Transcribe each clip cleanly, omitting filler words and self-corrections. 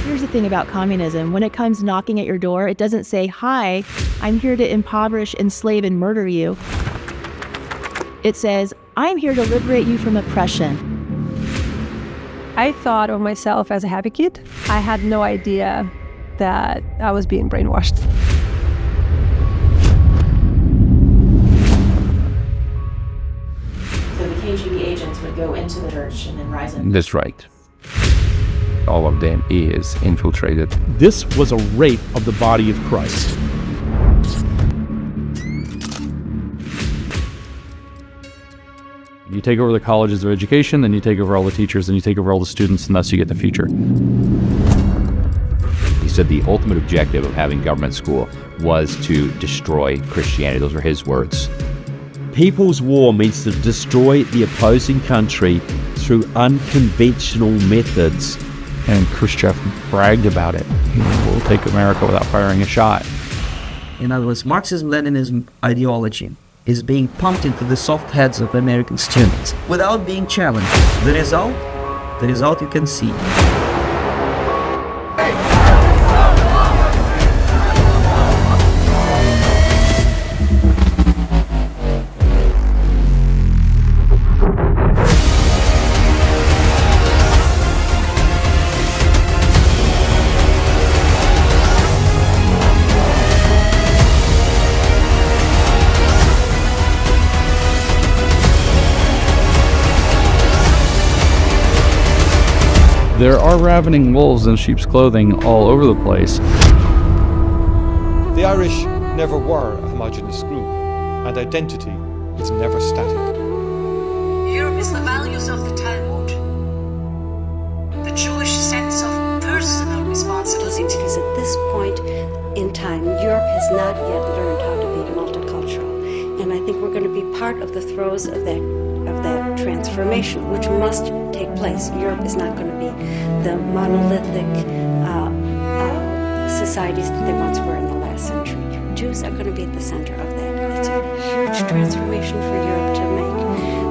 Here's the thing about communism. When it comes knocking at your door, it doesn't say, "Hi, I'm here to impoverish, enslave, and murder you." It says, "I'm here to liberate you from oppression." I thought of myself as a happy kid. I had no idea that I was being brainwashed. So the KGB agents would go into the church and then rise up. That's right. All of them is infiltrated. This was a rape of the body of Christ. You take over the colleges of education, then you take over all the teachers, then you take over all the students, and thus you get the future. He said the ultimate objective of having government school was to destroy Christianity. Those were his words. People's war means to destroy the opposing country through unconventional methods. And Khrushchev bragged about it. We'll take America without firing a shot. In other words, Marxism-Leninism ideology is being pumped into the soft heads of American students without being challenged. The result you can see. There are ravening wolves in sheep's clothing all over the place. The Irish never were a homogeneous group, and identity is never static. Europe is the values of the Talmud, the Jewish sense of personal responsibility. Because at this point in time, Europe has not yet learned how to be multicultural. And I think we're going to be part of the throes of that transformation, which must take place. Europe is not going to be the monolithic societies that they once were in the last century. Jews are going to be at the center of that. It's a huge transformation for Europe to make.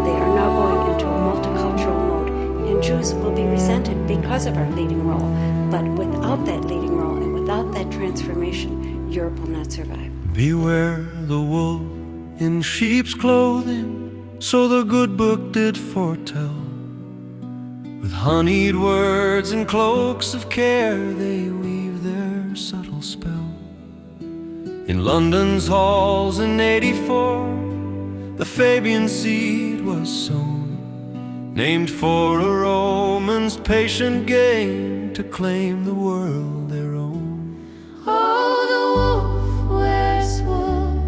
They are now going into a multicultural mode, and Jews will be resented because of our leading role. But without that leading role and without that transformation, Europe will not survive. Beware the wolf in sheep's clothing, so the good book did foretell. With honeyed words and cloaks of care, they weave their subtle spell. In London's halls in '84, the Fabian seed was sown, named for a Roman's patient gain to claim the world their own. Oh, the wolf wears wool,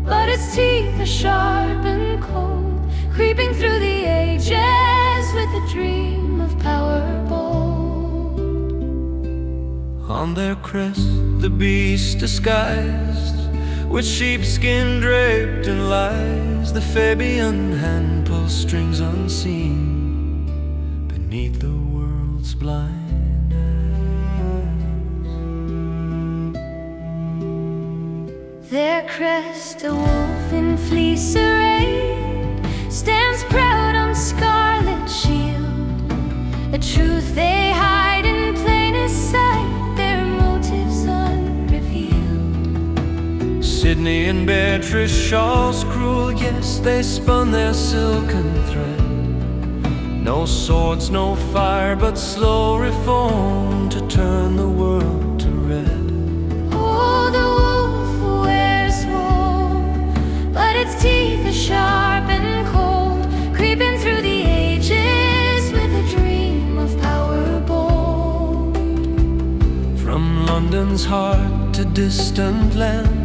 but its teeth are sharp and cold, creeping through the ages with a dream of power bold. On their crest the beast disguised, with sheepskin draped and lies, the Fabian hand pulls strings unseen beneath the world's blind eyes. Their crest, a wolf in fleece array, stands proud on scarlet shield, a truth they hide in plainest sight, their motives unrevealed. Sydney and Beatrice shawls cruel, yes, they spun their silken thread. No swords, no fire, but slow reform to turn the world to red. Oh, the wolf wears wool, but its teeth are sharp and cold, creeping through the ages with a dream of power bold. From London's heart to distant lands,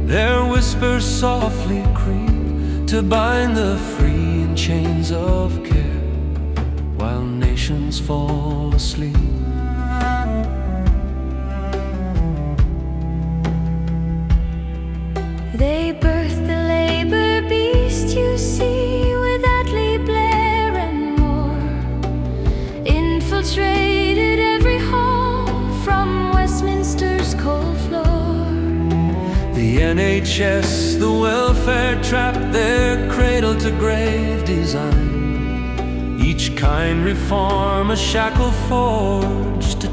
their whispers softly creep to bind the free in chains of care, while nations fall asleep. They birthed the labor beast you see, with Attlee, Blair and more, infiltrated every hall from Westminster's cold floor. The NHS, the welfare trap, their cradle to grave design, each kind reform a shackle forged to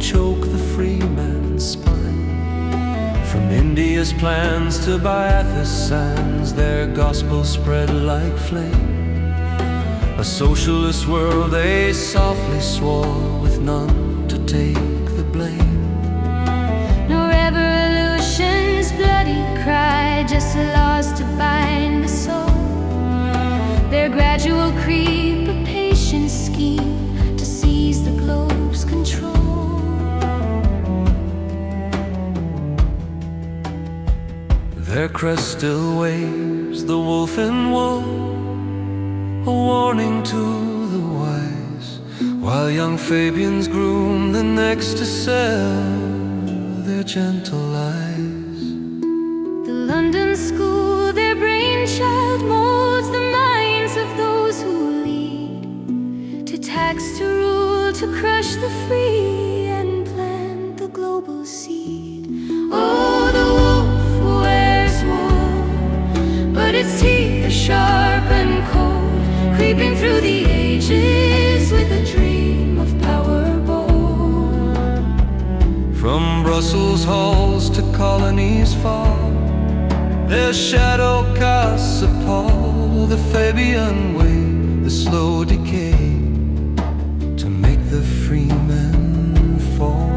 plans to buy Athos sands, their gospel spread like flame. A socialist world they softly swore, with none to take the blame. No revolution's bloody cry, just laws to bind the soul. Their gradual creep, a patient scheme to seize the globe's control. Their crest still waves, the wolf in wool, a warning to the wise, while young Fabians groom the next to sell their gentle lies. The London school, their brainchild, molds the minds of those who lead, to tax, to rule, to crush the free, and plant the global seed. Oh, the wolf wears wool, but its teeth are sharp and cold, creeping through the ages with a dream of power bold. From Brussels halls to colonies fall, their shadow casts appall the Fabian way, the slow decay to make the free men fall.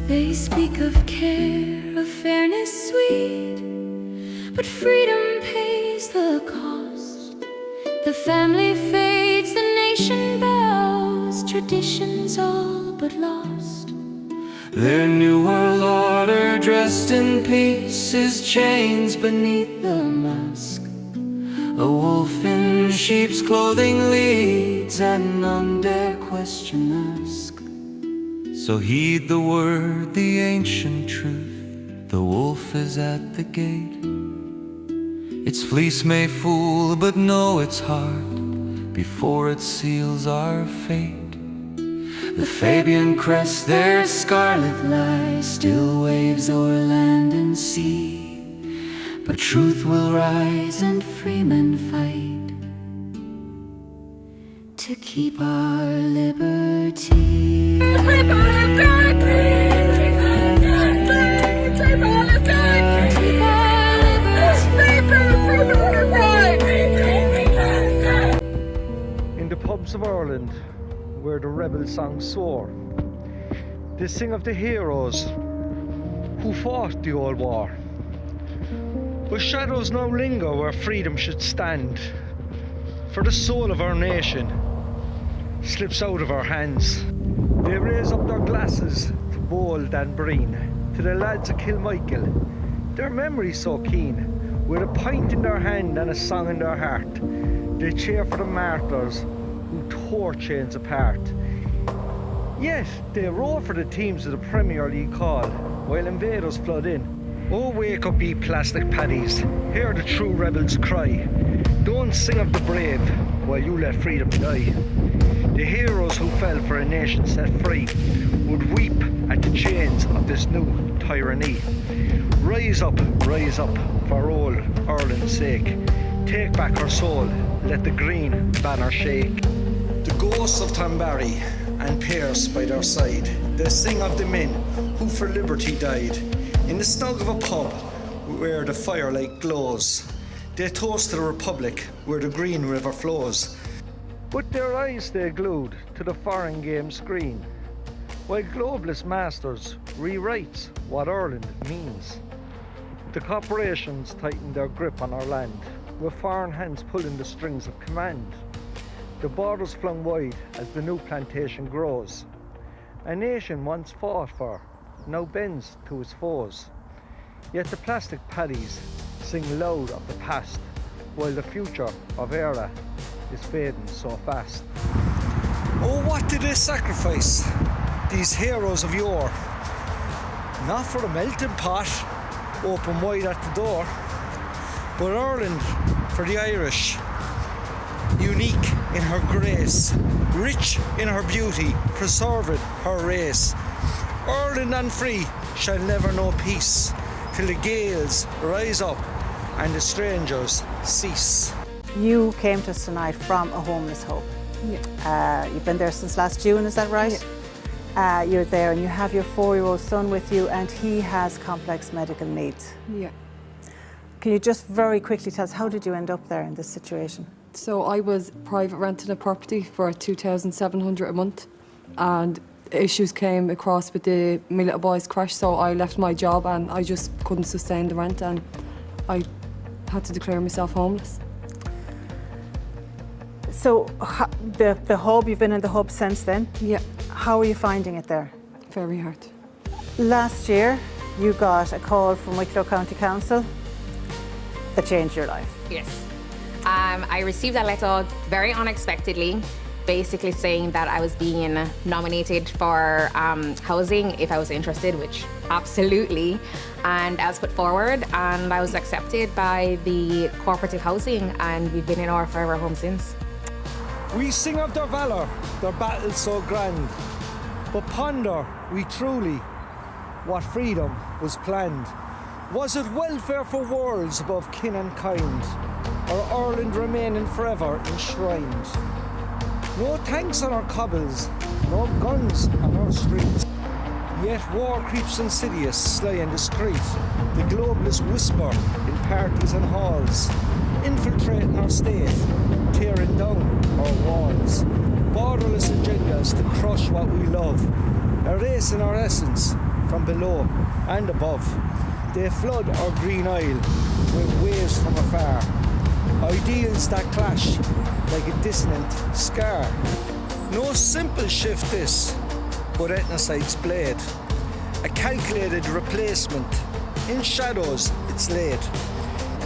They speak of care, of fairness sweet, but freedom pays the cost. The family fades, the nation bows, traditions all but lost. Their new world order, dressed in peace, is chains beneath the mask. A wolf in sheep's clothing leads, and none dare question ask. So heed the word, the ancient truth, the wolf is at the gate. Its fleece may fool, but know its heart before it seals our fate. The Fabian crest, their scarlet lie, still waves o'er land and sea. But truth will rise and freemen fight to keep our liberty. In the pubs of Ireland, where the rebel songs soar, they sing of the heroes who fought the old war. But shadows now linger where freedom should stand, for the soul of our nation slips out of our hands. They raise up their glasses to bold and Breen, to the lads of Kilmichael, their memory so keen. With a pint in their hand and a song in their heart, they cheer for the martyrs who tore chains apart. Yet they roar for the teams of the Premier League call, while invaders flood in. Oh, wake up, ye plastic paddies, hear the true rebels cry. Don't sing of the brave while you let freedom die. The heroes who fell for a nation set free would weep at the chains of this new tyranny. Rise up, for old Ireland's sake. Take back her soul, let the green banner shake. The ghosts of Tambarry and Pearse by their side, they sing of the men who for liberty died. In the snug of a pub where the firelight glows, they toast to the Republic where the green river flows. But their eyes stay glued to the foreign game screen, while globalist masters rewrites what Ireland means. The corporations tighten their grip on our land, with foreign hands pulling the strings of command. The borders flung wide as the new plantation grows. A nation once fought for, now bends to its foes. Yet the plastic paddies sing loud of the past, while the future of era is fading so fast. Oh, what did they sacrifice, these heroes of yore? Not for a melting pot, open wide at the door, but Ireland for the Irish, unique in her grace, rich in her beauty, preserved her race. Ireland and free shall never know peace, till the Gaels rise up and the strangers cease. You came to us tonight from a homeless home. Yeah. You've been there since last June, is that right? you're there and you have your 4-year-old son with you and he has complex medical needs. Yeah. Can you just very quickly tell us, how did you end up there in this situation? So I was private renting a property for $2,700 a month, and issues came across with my little boy's crash, so I left my job and I just couldn't sustain the rent and I had to declare myself homeless. So the hub, you've been in the hub since then? Yeah. How are you finding it there? Very hard. Last year, you got a call from Wicklow County Council that changed your life. Yes. I received a letter very unexpectedly, basically saying that I was being nominated for housing if I was interested, which absolutely. And I was put forward and I was accepted by the cooperative housing, and we've been in our forever home since. We sing of their valour, their battles so grand, but ponder we truly what freedom was planned. Was it welfare for worlds above kin and kind, or Ireland remaining forever enshrined? No tanks on our cobbles, no guns on our streets, yet war creeps insidious, sly and discreet. The globalist whisper in parties and halls, infiltrating our state, tearing down our walls. Borderless agendas to crush what we love, erasing our essence from below and above. They flood our green isle with waves from afar, ideals that clash like a dissonant scar. No simple shift this, but ethnicide's blade. A calculated replacement, in shadows it's laid.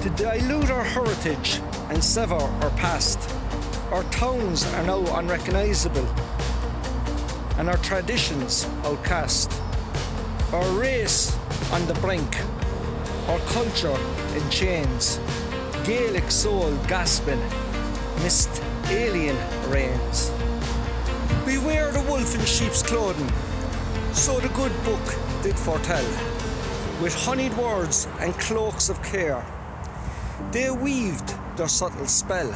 To dilute our heritage and sever our past. Our towns are now unrecognisable, and our traditions outcast. Our race on the brink, our culture in chains. Gaelic soul gasping, mist alien reigns. Beware the wolf in sheep's clothing, so the good book did foretell. With honeyed words and cloaks of care, they weaved their subtle spell.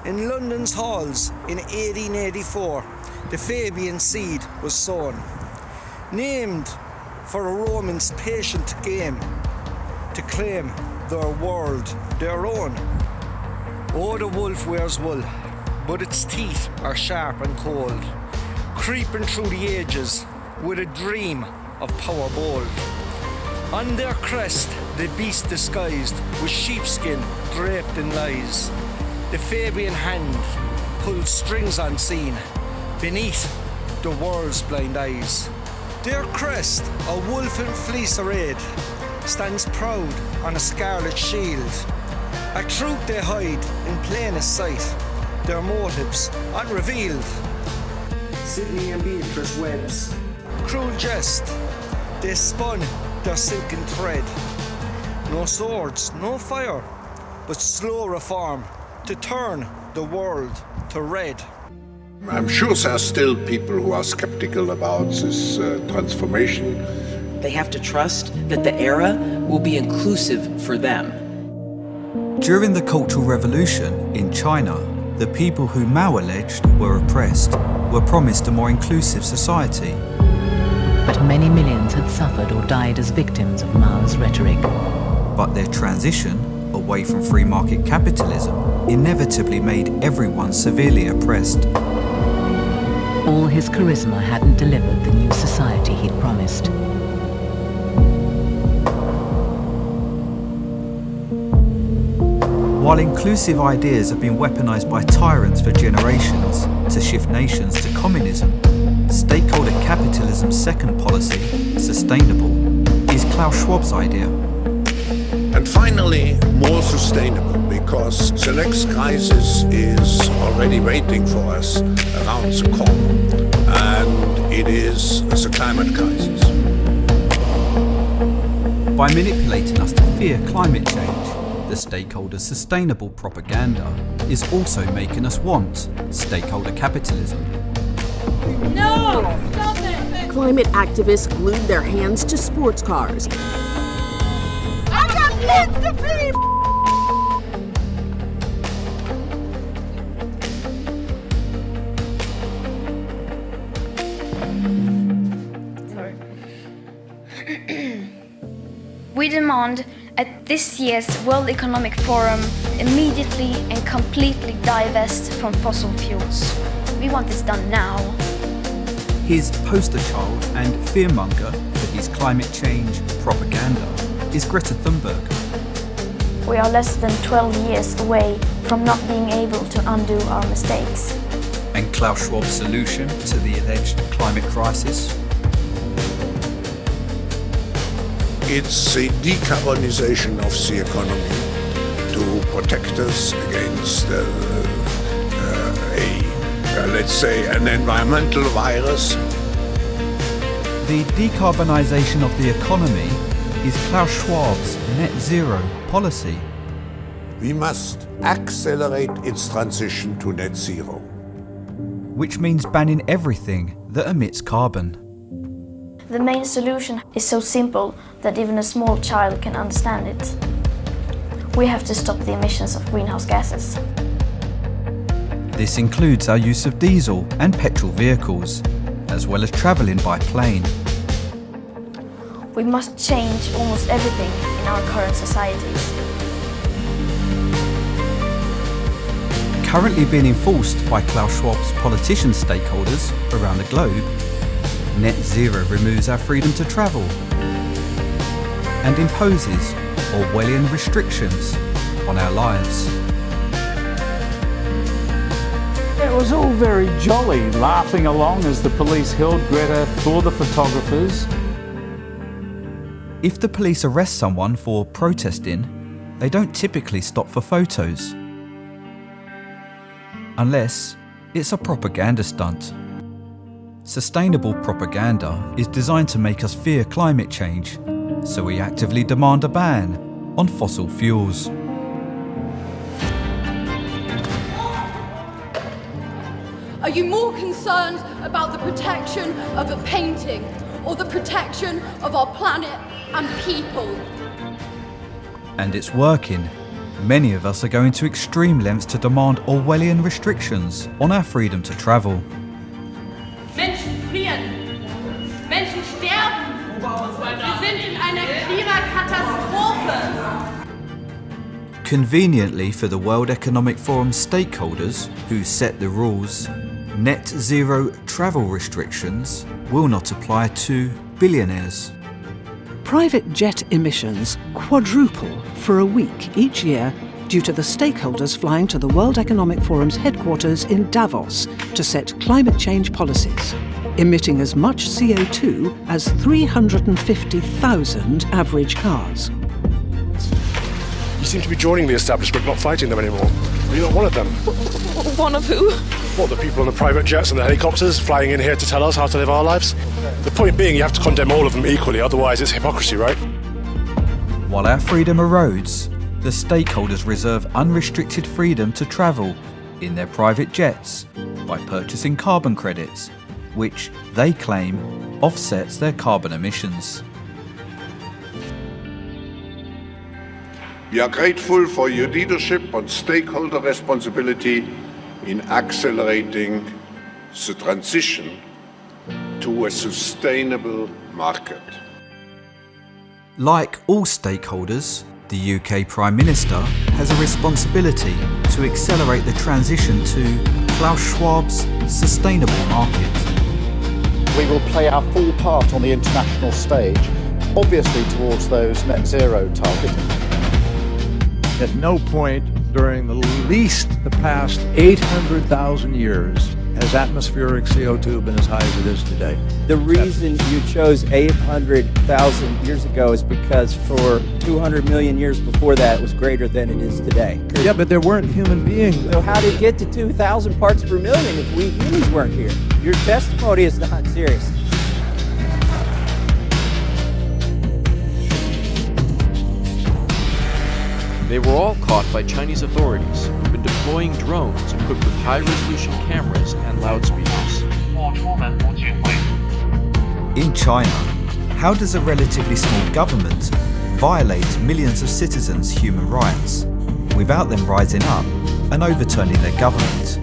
In London's halls in 1884, the Fabian seed was sown, named for a Roman's patient game, to claim their world their own. Oh, the wolf wears wool, but its teeth are sharp and cold, creeping through the ages with a dream of power bold. On their crest, the beast disguised with sheepskin draped in lies. The Fabian hand pulls strings unseen beneath the world's blind eyes. Their crest, a wolf in fleece arrayed, stands proud on a scarlet shield. A truth they hide in plainest sight, their motives unrevealed. Sydney and Beatrice webs, cruel jest, they spun their silken thread. No swords, no fire, but slow reform to turn the world to red. I'm sure there are still people who are skeptical about this transformation. They have to trust that the era will be inclusive for them. During the Cultural Revolution in China, the people who Mao alleged were oppressed were promised a more inclusive society. But many millions had suffered or died as victims of Mao's rhetoric. But their transition away from free market capitalism inevitably made everyone severely oppressed. All his charisma hadn't delivered the new society he'd promised. While inclusive ideas have been weaponized by tyrants for generations to shift nations to communism, stakeholder capitalism's second policy, sustainable, is Klaus Schwab's idea. And finally, more sustainable, because the next crisis is already waiting for us around the corner, and it is the climate crisis. By manipulating us to fear climate change, the stakeholder sustainable propaganda is also making us want stakeholder capitalism. No! Stop it! Climate activists glued their hands to sports cars. I got kids to feed! We demand at this year's World Economic Forum immediately and completely divest from fossil fuels. We want this done now. His poster child and fearmonger for his climate change propaganda is Greta Thunberg. We are less than 12 years away from not being able to undo our mistakes. And Klaus Schwab's solution to the alleged climate crisis? It's the decarbonization of the economy to protect us against let's say, an environmental virus. The decarbonisation of the economy is Klaus Schwab's net zero policy. We must accelerate its transition to net zero. Which means banning everything that emits carbon. The main solution is so simple that even a small child can understand it. We have to stop the emissions of greenhouse gases. This includes our use of diesel and petrol vehicles, as well as travelling by plane. We must change almost everything in our current societies. Currently being enforced by Klaus Schwab's politician stakeholders around the globe, net zero removes our freedom to travel and imposes Orwellian restrictions on our lives. It was all very jolly, laughing along as the police held Greta for the photographers. If the police arrest someone for protesting, they don't typically stop for photos. Unless it's a propaganda stunt. Sustainable propaganda is designed to make us fear climate change, so we actively demand a ban on fossil fuels. Are you more concerned about the protection of a painting or the protection of our planet and people? And it's working. Many of us are going to extreme lengths to demand Orwellian restrictions on our freedom to travel. Menschen frieren. Menschen sterben. Wir sind in einer Klimakatastrophe. Conveniently for the World Economic Forum stakeholders who set the rules, net zero travel restrictions will not apply to billionaires. Private jet emissions quadruple for a week each year due to the stakeholders flying to the World Economic Forum's headquarters in Davos to set climate change policies, emitting as much CO2 as 350,000 average cars. You seem to be joining the establishment, not fighting them anymore. Are you not one of them? One of who? What, the people on the private jets and the helicopters flying in here to tell us how to live our lives? The point being, you have to condemn all of them equally, otherwise it's hypocrisy, right? While our freedom erodes, the stakeholders reserve unrestricted freedom to travel in their private jets by purchasing carbon credits, which they claim offsets their carbon emissions. We are grateful for your leadership on stakeholder responsibility in accelerating the transition to a sustainable market. Like all stakeholders, the UK Prime Minister has a responsibility to accelerate the transition to Klaus Schwab's sustainable market. We will play our full part on the international stage, obviously towards those net zero targets. At no point during the past 800,000 years has atmospheric CO2 been as high as it is today. The reason you chose 800,000 years ago is because for 200 million years before that it was greater than it is today. Yeah, but there weren't human beings. So how did it get to 2,000 parts per million if we humans weren't here? Your testimony is not serious. They were all caught by Chinese authorities who've been deploying drones equipped with high-resolution cameras and loudspeakers. In China, how does a relatively small government violate millions of citizens' human rights without them rising up and overturning their government?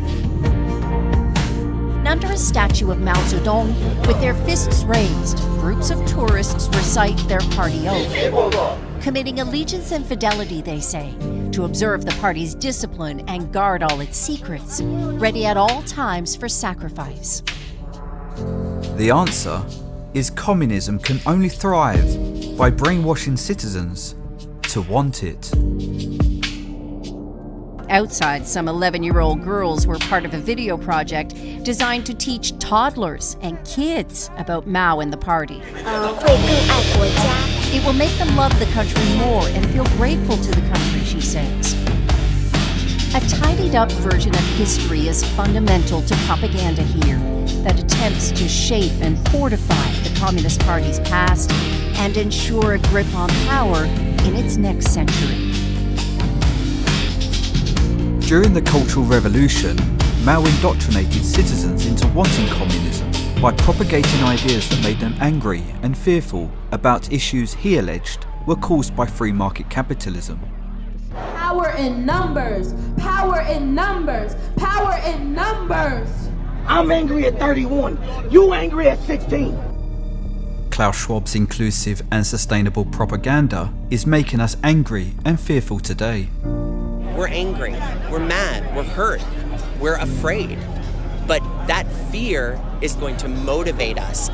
under a statue of Mao Zedong with their fists raised. Groups of tourists recite their party oath. Committing allegiance and fidelity, they say, to observe the party's discipline and guard all its secrets, ready at all times for sacrifice. The answer is communism can only thrive by brainwashing citizens to want it. Outside, some 11-year-old girls were part of a video project designed to teach toddlers and kids about Mao and the party. It will make them love the country more and feel grateful to the country, she says. A tidied-up version of history is fundamental to propaganda here that attempts to shape and fortify the Communist Party's past and ensure a grip on power in its next century. During the Cultural Revolution, Mao indoctrinated citizens into wanting communism by propagating ideas that made them angry and fearful about issues he alleged were caused by free market capitalism. Power in numbers! Power in numbers! Power in numbers! I'm angry at 31. You angry at 16. Klaus Schwab's inclusive and sustainable propaganda is making us angry and fearful today. We're angry, we're mad, we're hurt, we're afraid. But that fear is going to motivate us.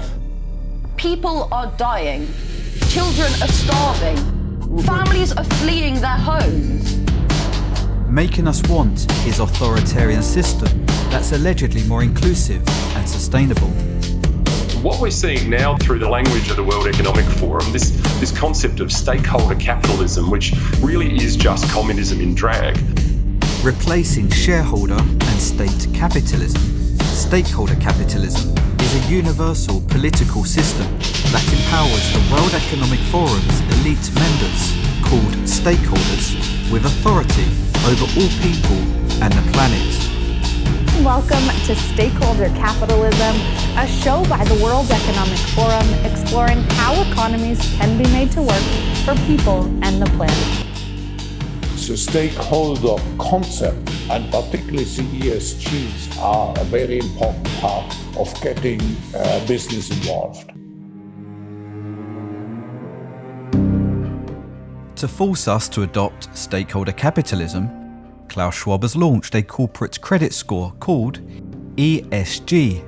People are dying. Children are starving. Families are fleeing their homes. Making us want his authoritarian system that's allegedly more inclusive and sustainable. What we're seeing now through the language of the World Economic Forum, this concept of stakeholder capitalism, which really is just communism in drag. Replacing shareholder and state capitalism, stakeholder capitalism is a universal political system that empowers the World Economic Forum's elite members, called stakeholders, with authority over all people and the planet. Welcome to Stakeholder Capitalism, a show by the World Economic Forum exploring how economies can be made to work for people and the planet. The stakeholder concept, and particularly ESGs, are a very important part of getting business involved. To force us to adopt stakeholder capitalism, Klaus Schwab has launched a corporate credit score called ESG.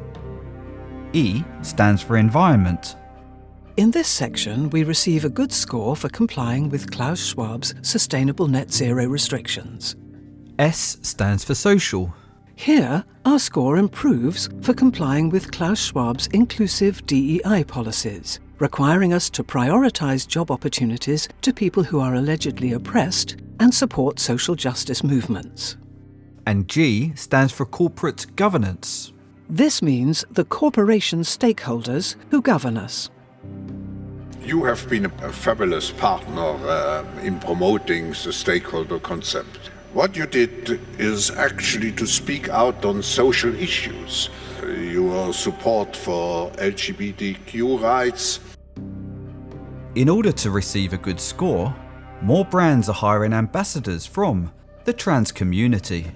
E stands for environment. In this section, we receive a good score for complying with Klaus Schwab's sustainable net zero restrictions. S stands for social. Here, our score improves for complying with Klaus Schwab's inclusive DEI policies, requiring us to prioritise job opportunities to people who are allegedly oppressed and support social justice movements. And G stands for corporate governance. This means the corporation stakeholders who govern us. You have been a fabulous partner in promoting the stakeholder concept. What you did is actually to speak out on social issues. Your support for LGBTQ rights. In order to receive a good score, more brands are hiring ambassadors from the trans community.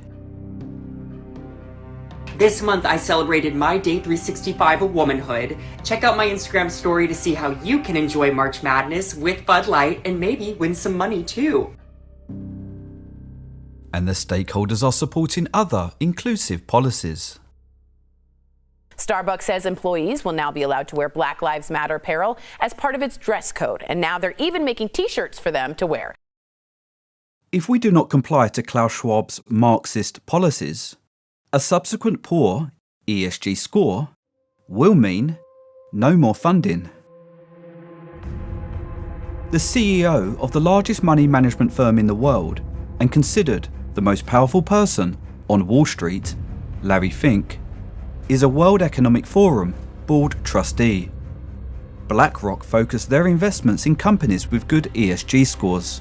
This month I celebrated my day 365 of womanhood. Check out my Instagram story to see how you can enjoy March Madness with Bud Light and maybe win some money too. And the stakeholders are supporting other inclusive policies. Starbucks says employees will now be allowed to wear Black Lives Matter apparel as part of its dress code, and now they're even making t-shirts for them to wear. If we do not comply to Klaus Schwab's Marxist policies, a subsequent poor ESG score will mean no more funding. The CEO of the largest money management firm in the world and considered the most powerful person on Wall Street, Larry Fink, is a World Economic Forum board trustee. BlackRock focus their investments in companies with good ESG scores.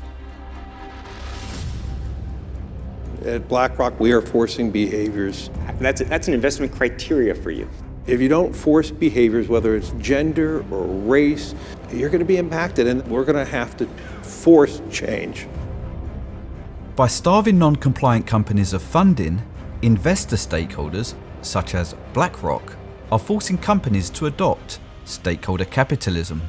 At BlackRock, we are forcing behaviors. That's an investment criteria for you. If you don't force behaviors, whether it's gender or race, you're going to be impacted, and we're going to have to force change. By starving non-compliant companies of funding, investor stakeholders such as BlackRock, are forcing companies to adopt stakeholder capitalism.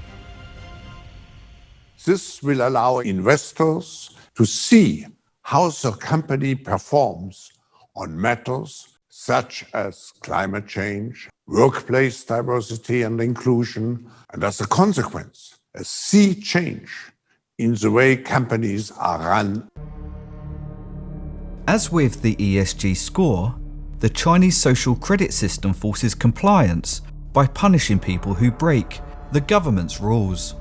This will allow investors to see how the company performs on matters such as climate change, workplace diversity and inclusion, and as a consequence, a sea change in the way companies are run. As with the ESG score, the Chinese social credit system forces compliance by punishing people who break the government's rules.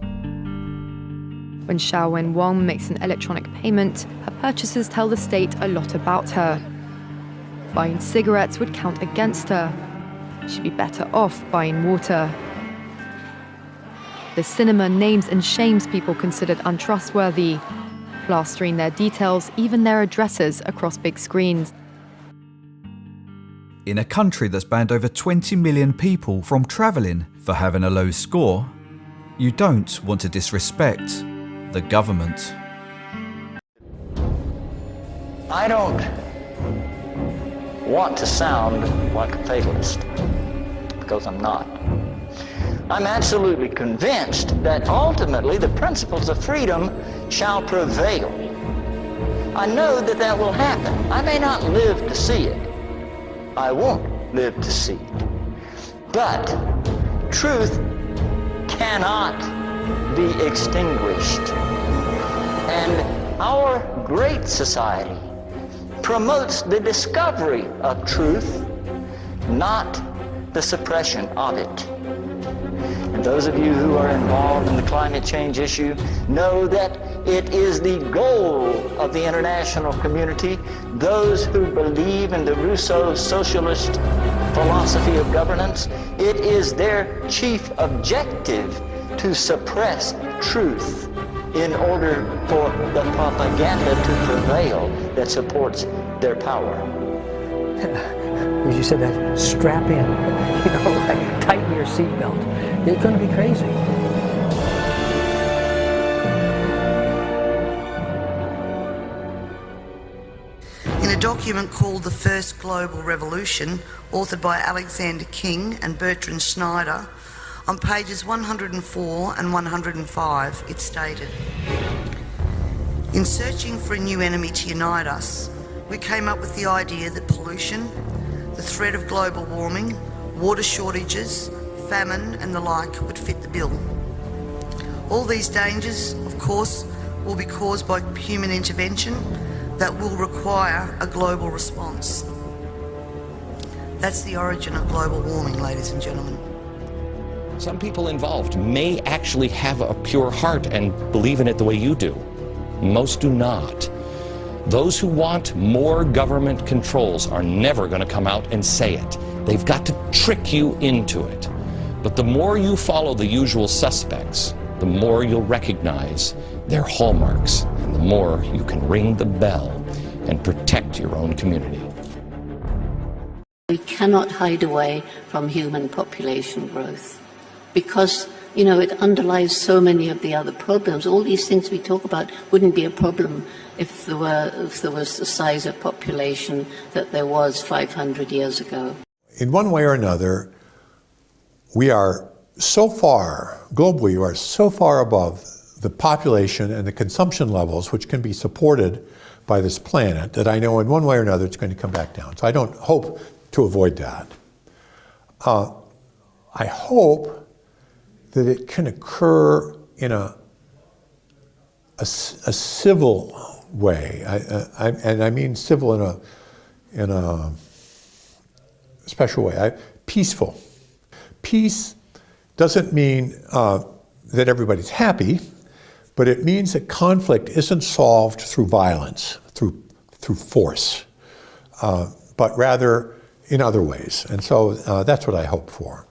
When Xiaowen Wang makes an electronic payment, her purchases tell the state a lot about her. Buying cigarettes would count against her. She'd be better off buying water. The cinema names and shames people considered untrustworthy, plastering their details, even their addresses, across big screens. In a country that's banned over 20 million people from travelling for having a low score, you don't want to disrespect the government. I don't want to sound like a fatalist, because I'm not. I'm absolutely convinced that ultimately the principles of freedom shall prevail. I know that that will happen. I may not live to see it. I won't live to see it. But truth cannot be extinguished. And our great society promotes the discovery of truth, not the suppression of it. And those of you who are involved in the climate change issue know that it is the goal of the international community, those who believe in the Rousseau socialist philosophy of governance. It is their chief objective to suppress truth in order for the propaganda to prevail that supports their power. As you said, that strap in, like tighten your seatbelt. It's going to be crazy. In a document called The First Global Revolution, authored by Alexander King and Bertrand Schneider, on pages 104 and 105, it's stated, "In searching for a new enemy to unite us, we came up with the idea that pollution, the threat of global warming, water shortages, famine and the like would fit the bill. All these dangers, of course, will be caused by human intervention that will require a global response." That's the origin of global warming, ladies and gentlemen. Some people involved may actually have a pure heart and believe in it the way you do. Most do not. Those who want more government controls are never going to come out and say it. They've got to trick you into it. But the more you follow the usual suspects, the more you'll recognize their hallmarks, and the more you can ring the bell and protect your own community. We cannot hide away from human population growth because, it underlies so many of the other problems. All these things we talk about wouldn't be a problem if there was the size of population that there was 500 years ago. In one way or another, we are so far, globally, we are so far above the population and the consumption levels which can be supported by this planet that I know in one way or another it's going to come back down. So I don't hope to avoid that. I hope that it can occur in a civil way, and I mean civil in a special way, peaceful. Peace doesn't mean that everybody's happy, but it means that conflict isn't solved through violence, through force, but rather in other ways. And so that's what I hope for.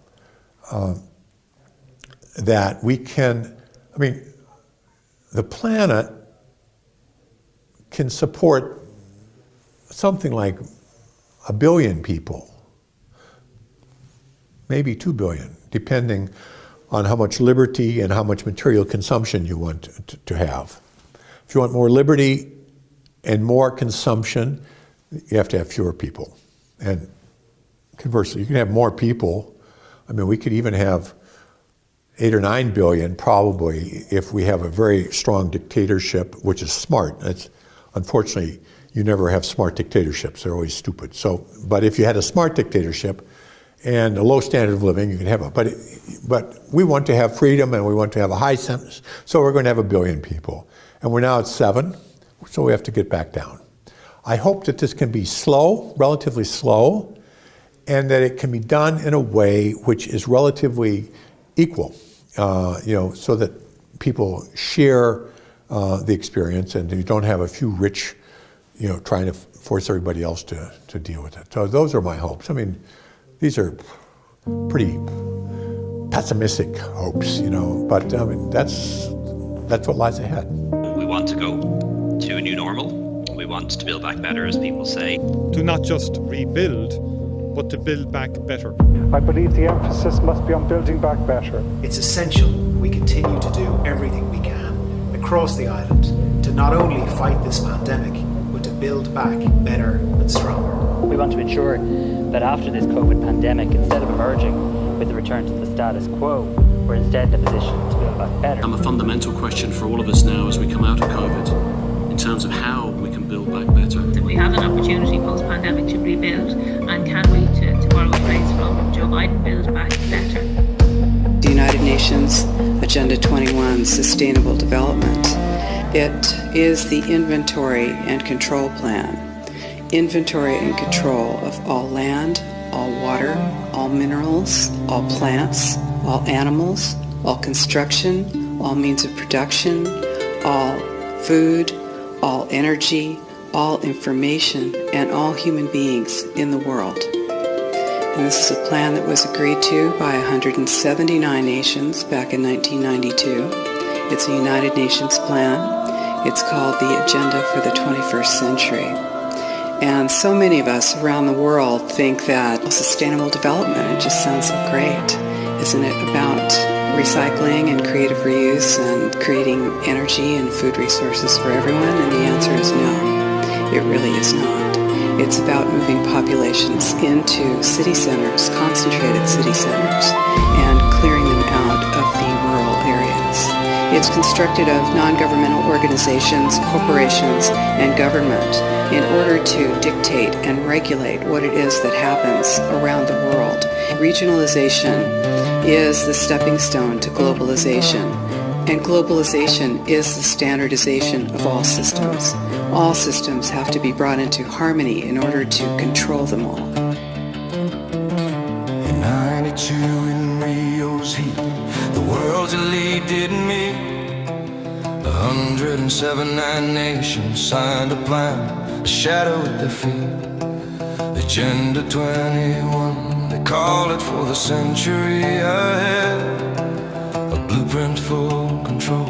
That we can, the planet can support something like 1 billion people, maybe 2 billion, depending on how much liberty and how much material consumption you want to have. If you want more liberty and more consumption, you have to have fewer people. And Conversely, you can have more people. I mean, we could even have 8 or 9 billion probably if we have a very strong dictatorship, which is smart. That's, unfortunately, you never have smart dictatorships. They're always stupid. So, but if you had a smart dictatorship and a low standard of living, you could have it. But we want to have freedom and we want to have a high sentence, so we're going to have 1 billion people. And we're now at 7, so we have to get back down. I hope that this can be slow, relatively slow, and that it can be done in a way which is relatively equal, so that people share the experience and you don't have a few rich, trying to force everybody else to deal with it. So those are my hopes. I mean, these are pretty pessimistic hopes, but I mean, that's what lies ahead. We want to go to a new normal. We want to build back better, as people say. To not just rebuild, but to build back better. I believe the emphasis must be on building back better. It's essential we continue to do everything we can across the island to not only fight this pandemic, but to build back better and stronger. We want to ensure that after this COVID pandemic, instead of emerging with a return to the status quo, we're instead in a position to build back better. A fundamental question for all of us now as we come out of COVID, in terms of how we can build back better. We have an opportunity post-pandemic to rebuild, and can we, to borrow a phrase from Joe Biden, build back better? The United Nations Agenda 21 Sustainable Development. It is the inventory and control plan. Inventory and control of all land, all water, all minerals, all plants, all animals, all construction, all means of production, all food, all energy, all information, and all human beings in the world. And this is a plan that was agreed to by 179 nations back in 1992. It's a United Nations plan. It's called the Agenda for the 21st Century. And so many of us around the world think that sustainable development, it just sounds so great. Isn't it about recycling and creative reuse and creating energy and food resources for everyone? And the answer is no, it really is not. It's about moving populations into city centers, concentrated city centers, and clearing them out of the rural areas. It's constructed of non-governmental organizations, corporations, and government in order to dictate and regulate what it is that happens around the world. Regionalization is the stepping stone to globalization, and globalization is the standardization of all systems. All systems have to be brought into harmony in order to control them all. In 92 in Rio's heat, the world's elite didn't meet. 179 nations signed a plan, a shadow at their feet. Agenda 21, they call it for the century ahead. A blueprint for control,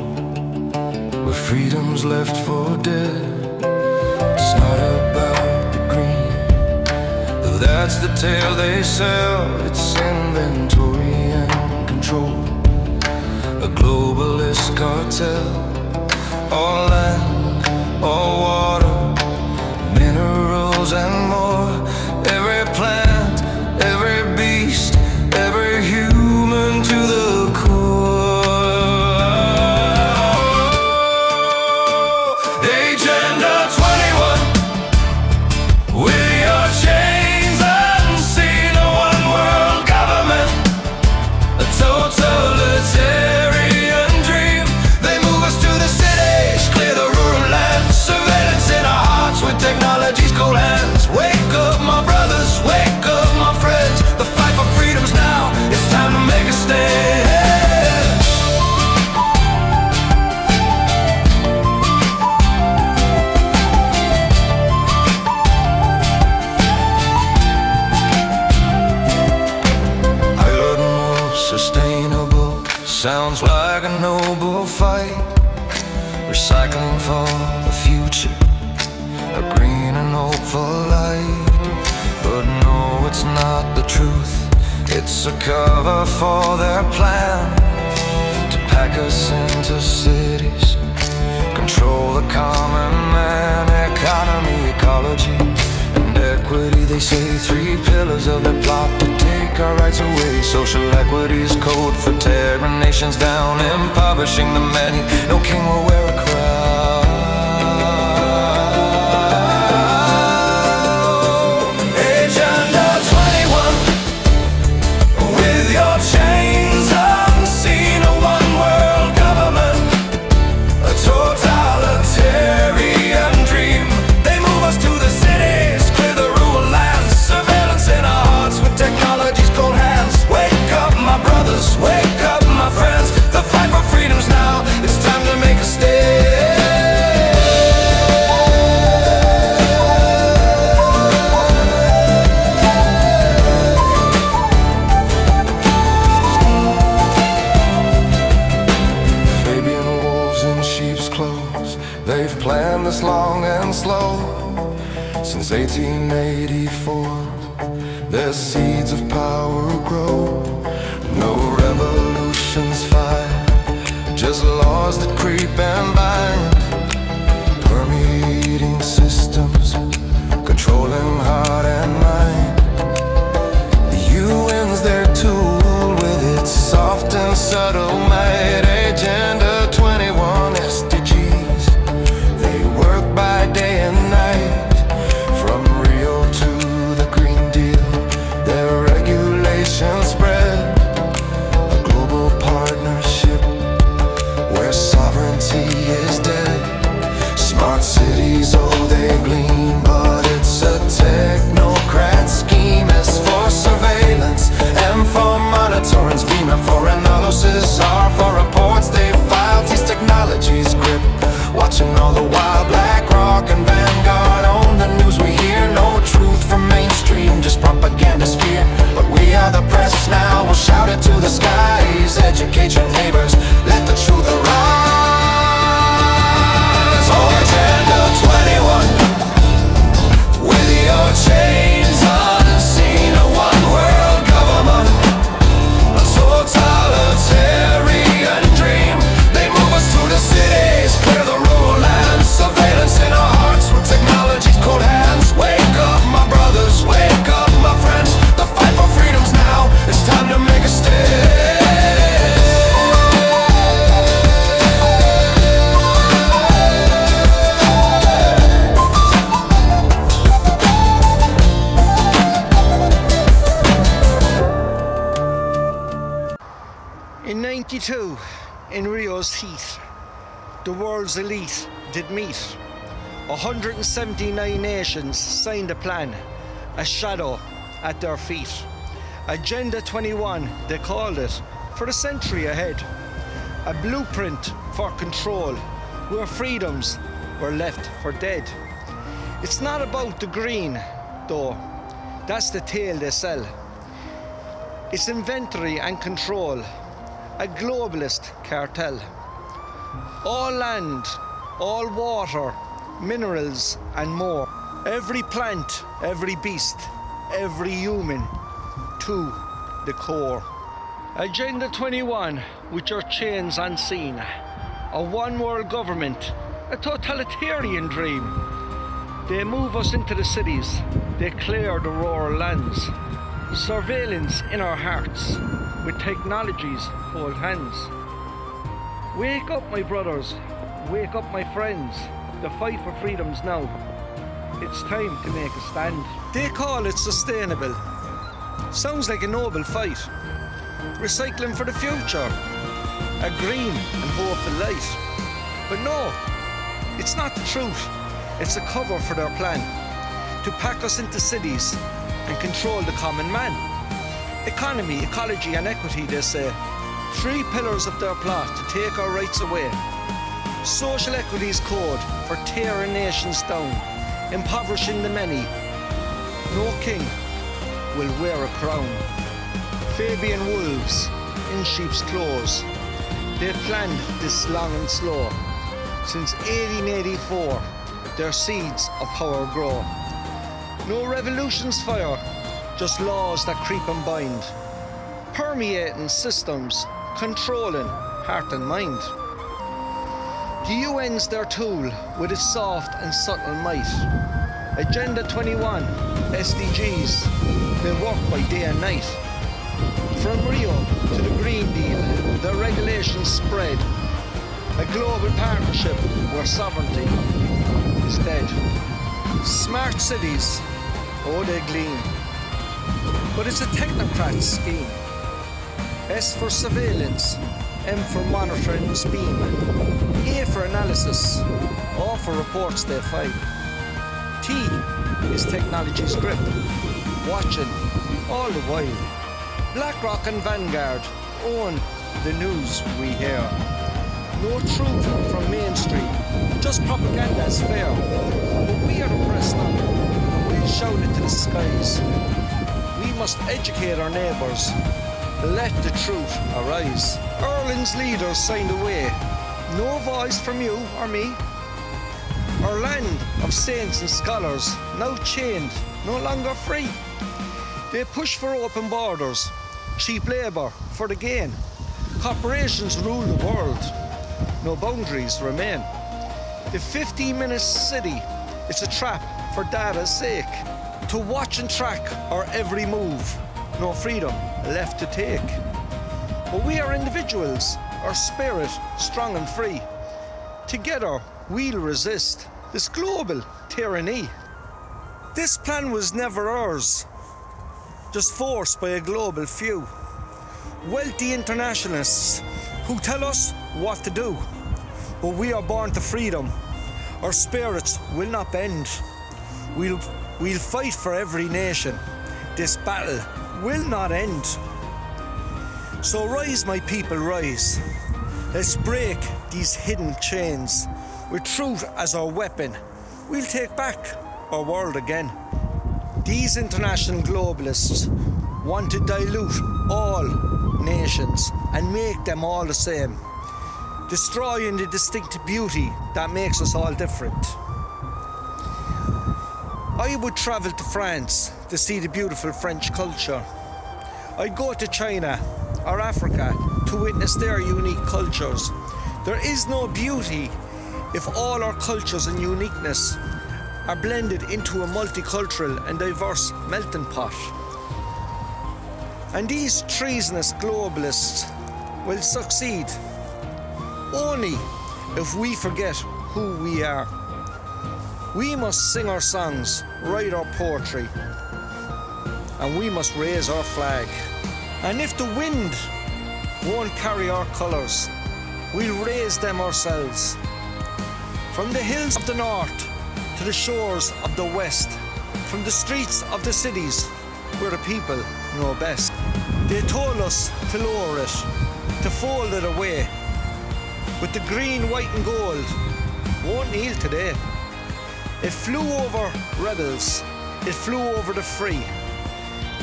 where freedom's left for dead. It's not about the green, though that's the tale they sell. It's inventory and control, a globalist cartel. All land, all water, minerals and more. Every plant, every beast, every human to the core. Agenda 21, with your chains unseen. A one world government, a totalitarian dream. They move us to the cities, clear the rural lands. Surveillance in our hearts with technology's cold hands. Wake up my brothers, wake up my friends. The fight for freedom's now, it's time to make a stand. Higher and more sustainable, sounds like a noble fight. Recycling for the future, a green and hopeful light. But no, it's not the truth, it's a cover for their plan to pack us into cities, control the common man. Economy, ecology, and equity, they say, 3 pillars of their plot to take our rights away. Social equity's code for tearing nations down, impoverishing the many. No king will wear a crown. Agenda 21, with your chains unseen, a one-world government, a totalitarian dream. They move us to the cities, clear the rural lands, surveillance in our hearts with technology's cold hands. Wake up, my brothers, wake up, my friends. The fight for freedom's now, it's time to make a stand. Fabian wolves in sheep's clothes, they've planned this long and slow. Since 1884, their seeds of power grow. No revolutions fight, just laws that creep and bind. Permeating systems, controlling heart and mind. The UN's their tool with its soft and subtle might. Agenda 21 SDGs, they work by day and night. From Rio to the Green Deal, their regulations spread. A global partnership where sovereignty is dead. Smart cities, oh they gleam, but it's a technocrat scheme. S for surveillance, M for monitoring's beam, F for analysis, R for reports they file. These technologies grip, watching all the while. BlackRock and Vanguard own the news we hear. No truth from mainstream, just propaganda sphere. But we are the press now, we'll shout it to the skies. Educate your neighbors, let the truth arise. Oh, Agenda 21, with your chains unseen, a one-world government, a totalitarian dream. They move us to the cities, clear the rural lands, surveillance in our hearts with technology's cold hands. Wake up, my brothers, wake up, my friends. The fight for freedom's now, it's time to make a stand. In '92, in Rio's heat, the world's elite did meet. 179 nations signed a plan, a shadow at their feet. Agenda 21, they called it, for the century ahead. A blueprint for control, where freedoms were left for dead. It's not about the green, though. That's the tale they sell. It's inventory and control, a globalist cartel. All land, all water, minerals and more. Every plant, every beast, every human, to the core. Agenda 21, with your chains unseen. A one-world government, a totalitarian dream. They move us into the cities, they clear the rural lands. Surveillance in our hearts, with technology's cold hands. Wake up, my brothers, wake up, my friends. The fight for freedom's now. It's time to make a stand. They call it sustainable. Sounds like a noble fight. Recycling for the future. A green and hopeful light. But no, it's not the truth. It's a cover for their plan. To pack us into cities and control the common man. Economy, ecology and equity, they say. 3 pillars of their plot to take our rights away. Social equity's code for tearing nations down, impoverishing the many. No king will wear a crown. Fabian wolves in sheep's clothes. They planned this long and slow. Since 1884, their seeds of power grow. No revolutions fire, just laws that creep and bind. Permeating systems, controlling heart and mind. The UN's their tool with its soft and subtle might. Agenda 21, SDGs, they work by day and night. From Rio to the Green Deal, the regulations spread. A global partnership where sovereignty is dead. Smart cities, oh they gleam. But it's a technocrat scheme. S for surveillance, M for monitoring and beam, A for analysis, O for reports they file. T is technology's grip, watching all the while. BlackRock and Vanguard own the news we hear. No truth from Main Street, just propaganda's fair. But we are the press now, and we'll shout it to the skies. We must educate our neighbours, let the truth arise. Ireland's leaders signed away, no voice from you or me. Our land of saints and scholars, now chained, no longer free. They push for open borders, cheap labour for the gain. Corporations rule the world, no boundaries remain. The 15-minute city, it's a trap for data's sake. To watch and track our every move, no freedom left to take. But we are individuals, our spirit strong and free. Together we'll resist this global tyranny. This plan was never ours, just forced by a global few. Wealthy internationalists who tell us what to do. But we are born to freedom. Our spirits will not bend. We'll fight for every nation. This battle will not end. So rise, my people, rise. Let's break these hidden chains. With truth as our weapon, we'll take back our world again. These international globalists want to dilute all nations and make them all the same, destroying the distinct beauty that makes us all different. I would travel to France to see the beautiful French culture. I'd go to China or Africa to witness their unique cultures. There is no beauty if all our cultures and uniqueness are blended into a multicultural and diverse melting pot. And these treasonous globalists will succeed only if we forget who we are. We must sing our songs, write our poetry, and we must raise our flag. And if the wind won't carry our colours, we'll raise them ourselves. From the hills of the north to the shores of the west, from the streets of the cities where the people know best. They told us to lower it, to fold it away, but the green, white and gold won't kneel today. It flew over rebels, it flew over the free.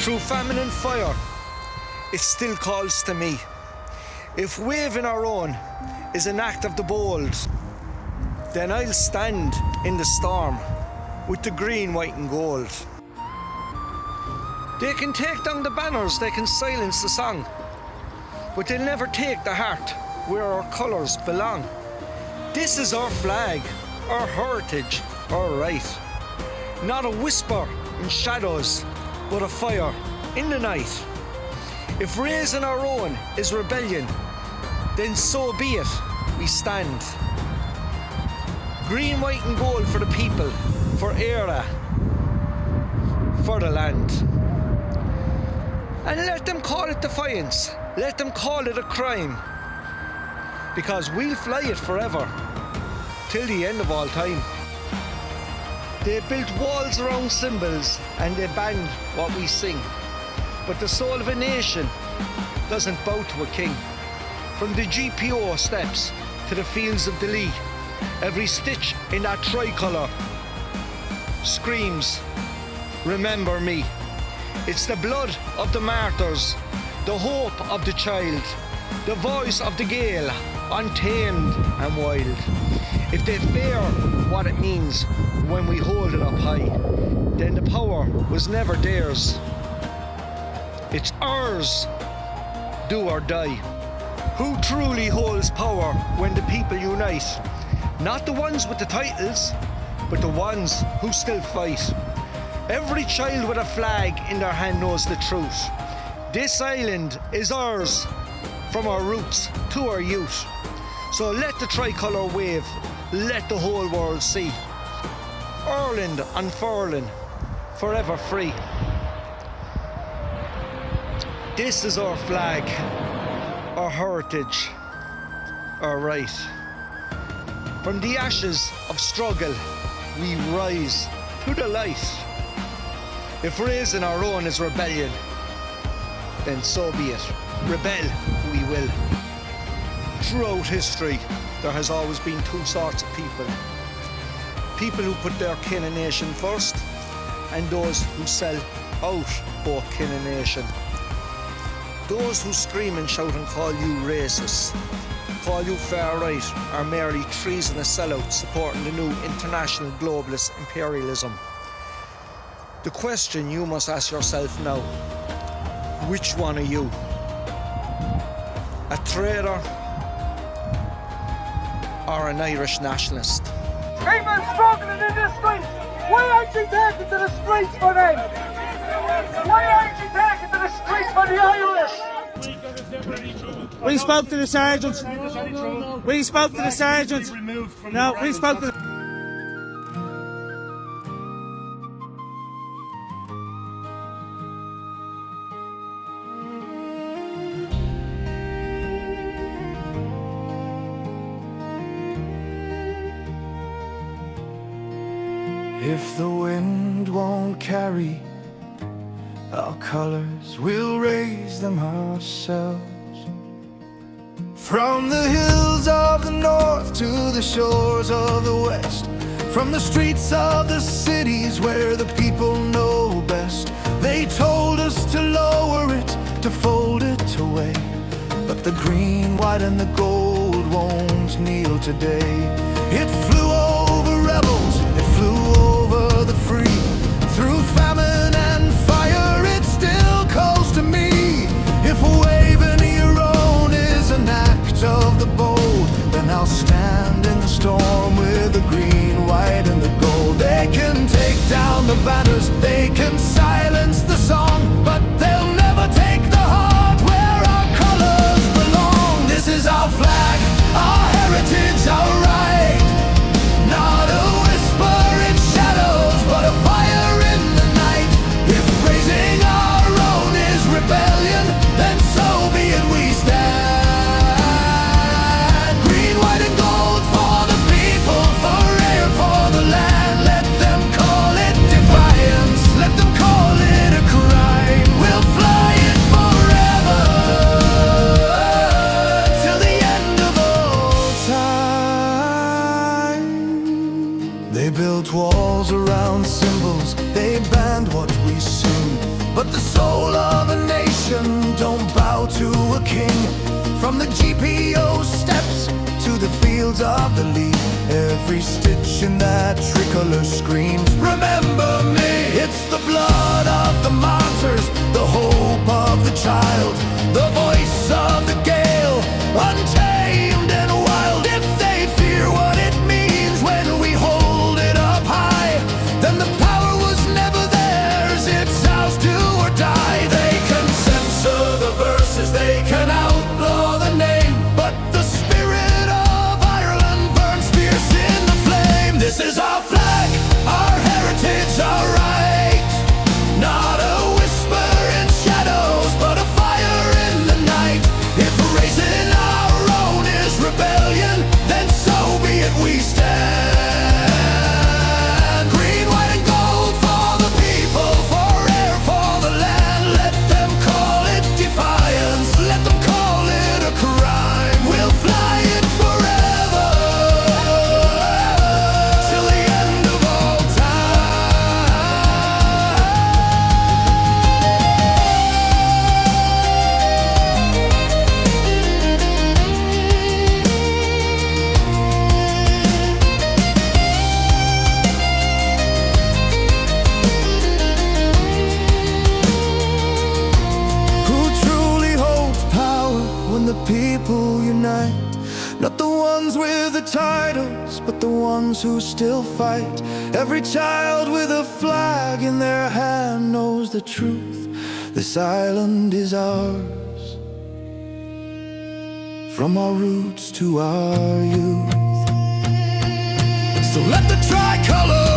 Through famine and fire, it still calls to me. If waving our own is an act of the bold, then I'll stand in the storm with the green, white and gold. They can take down the banners, they can silence the song, but they'll never take the heart where our colours belong. This is our flag, our heritage, our right. Not a whisper in shadows, but a fire in the night. If raising our own is rebellion, then so be it, we stand. Green, white and gold for the people, for Éire, for the land. And let them call it defiance, let them call it a crime, because we'll fly it forever, till the end of all time. They built walls around symbols and they banned what we sing. But the soul of a nation doesn't bow to a king. From the GPO steps to the fields of Dili, every stitch in that tricolour screams, remember me. It's the blood of the martyrs, the hope of the child, the voice of the Gael, untamed and wild. If they fear what it means when we hold it up high, then the power was never theirs. It's ours, do or die. Who truly holds power when the people unite? Not the ones with the titles, but the ones who still fight. Every child with a flag in their hand knows the truth. This island is ours, from our roots to our youth. So let the tricolour wave, let the whole world see. Ireland unfurling, forever free. This is our flag, our heritage, our right. From the ashes of struggle, we rise to the light. If raising our own is rebellion, then so be it. Rebel we will. Throughout history, there has always been two sorts of people. People who put their kin and nation first, and those who sell out both kin and nation. Those who scream and shout and call you racist, call you far right, are merely treasonous sellouts supporting the new international globalist imperialism. The question you must ask yourself now, which one are you? A traitor or an Irish nationalist? People struggling in the streets. Why aren't you taking to the streets for them? Why aren't you taking to the streets for the Irish? We spoke to the sergeant. We spoke to the sergeant. No, we spoke to the... If the wind won't carry our colors, we'll raise them ourselves. From the hills of the north to the shores of the west, from the streets of the cities where the people know best. They told us to lower it, to fold it away, but the green, white and the gold won't kneel today. It flew over rebels, it flew over the free. Through famine and fire, it still calls to me. If waving your own is an act of the bold, then I'll stand in the storm with the green, white and the gold. They can take down the banners, they can silence the song, but they'll never take the heart where our colors belong. This is our flag, our heritage, our right. Not a whisper in shadows, but a fire in the night. If raising our own is rebellion, then so be it, we stand. Green, white and gold for the people, for air, for the land. Let them call it defiance, let them call it a crime. We'll fly it forever, till the end of all time. They built walls around symbols, they banned what we sing, but the soul of a nation don't bow to a king. From the GPO steps to the fields of the league, every stitch in that tricolor screams, remember me. It's the blood of the martyrs, the hope of the child, the voice of the gale, untamed and wild. If they fear what it means when we hold it up high, then the power was never theirs, it's ours, do or die. They can censor the verses, they can outlaw the name, but the spirit of Ireland burns fierce in the flame. This is our flag, our heritage, our right. Not a whisper in shadows, but a fire in the night. If raising our own is rebellion, then so be it, we stand. Green, white and gold for the people, for air, for the land. Let them call it defiance, let them call it a crime. We'll fly it forever, till the end of all Who truly holds power when the people unite? Not the ones with the titles, but the ones who still fight. Every child with a flag in their hand knows the truth. This island is ours. From our roots to our youth. So let the tricolor